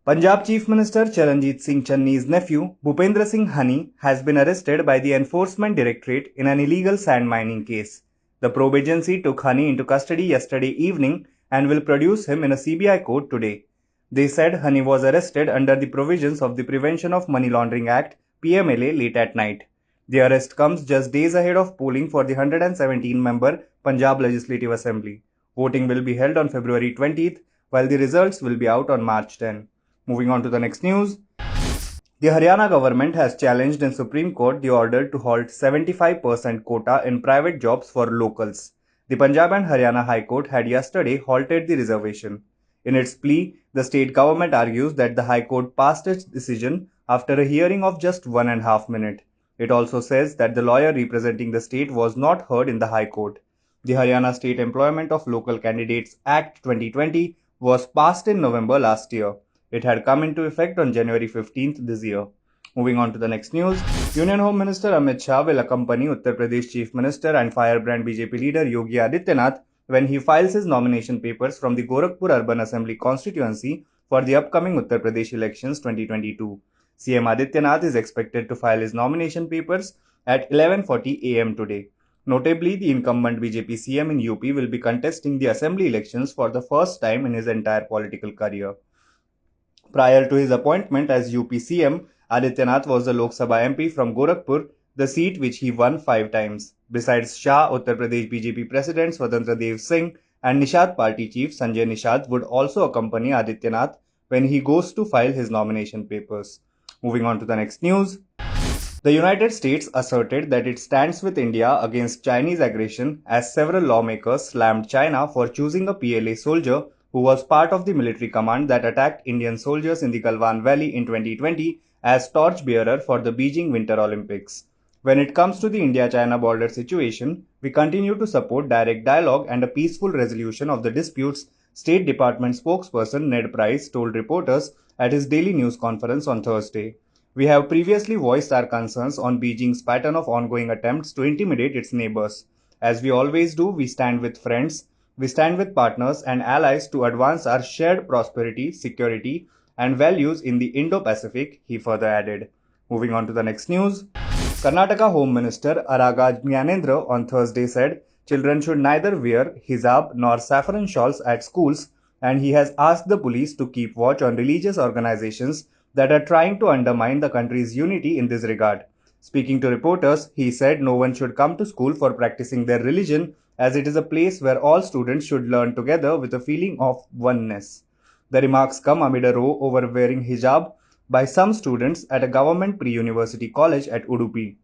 Punjab Chief Minister Charanjit Singh Channi's nephew, Bhupendra Singh Hani, has been arrested by the Enforcement Directorate in an illegal sand mining case. The probe agency took Hani into custody yesterday evening and will produce him in a CBI court today. They said Hani was arrested under the provisions of the Prevention of Money Laundering Act (PMLA) late at night. The arrest comes just days ahead of polling for the 117-member Punjab Legislative Assembly. Voting will be held on February 20th, while the results will be out on March 10. Moving on to the next news. The Haryana government has challenged in Supreme Court the order to halt 75% quota in private jobs for locals. The Punjab and Haryana High Court had yesterday halted the reservation. In its plea, the state government argues that the High Court passed its decision after a hearing of just 1.5 minutes. It also says that the lawyer representing the state was not heard in the High Court. The Haryana State Employment of Local Candidates Act 2020 was passed in November last year. It had come into effect on January 15th this year. Moving on to the next news. Union Home Minister Amit Shah will accompany Uttar Pradesh Chief Minister and firebrand BJP leader Yogi Adityanath when he files his nomination papers from the Gorakhpur Urban Assembly constituency for the upcoming Uttar Pradesh elections 2022. CM Adityanath is expected to file his nomination papers at 11:40 a.m. today. Notably, the incumbent BJP CM in UP will be contesting the assembly elections for the first time in his entire political career. Prior to his appointment as UP CM, Adityanath was the Lok Sabha MP from Gorakhpur, the seat which he won 5 times. Besides Shah, Uttar Pradesh BJP President Swatantra Dev Singh and Nishad Party Chief Sanjay Nishad would also accompany Adityanath when he goes to file his nomination papers. Moving on to the next news. The United States asserted that it stands with India against Chinese aggression as several lawmakers slammed China for choosing a PLA soldier who was part of the military command that attacked Indian soldiers in the Galwan Valley in 2020 as torchbearer for the Beijing Winter Olympics. When it comes to the India-China border situation, we continue to support direct dialogue and a peaceful resolution of the disputes, State Department spokesperson Ned Price told reporters at his daily news conference on Thursday. We have previously voiced our concerns on Beijing's pattern of ongoing attempts to intimidate its neighbors. As we always do, we stand with friends, we stand with partners and allies to advance our shared prosperity, security, and values in the Indo-Pacific, he further added. Moving on to the next news. Karnataka Home Minister Jnanendra on Thursday said children should neither wear hijab nor saffron shawls at schools, and he has asked the police to keep watch on religious organizations that are trying to undermine the country's unity in this regard. Speaking to reporters, he said no one should come to school for practicing their religion, as it is a place where all students should learn together with a feeling of oneness. The remarks come amid a row over wearing hijab by some students at a government pre-university college at Udupi.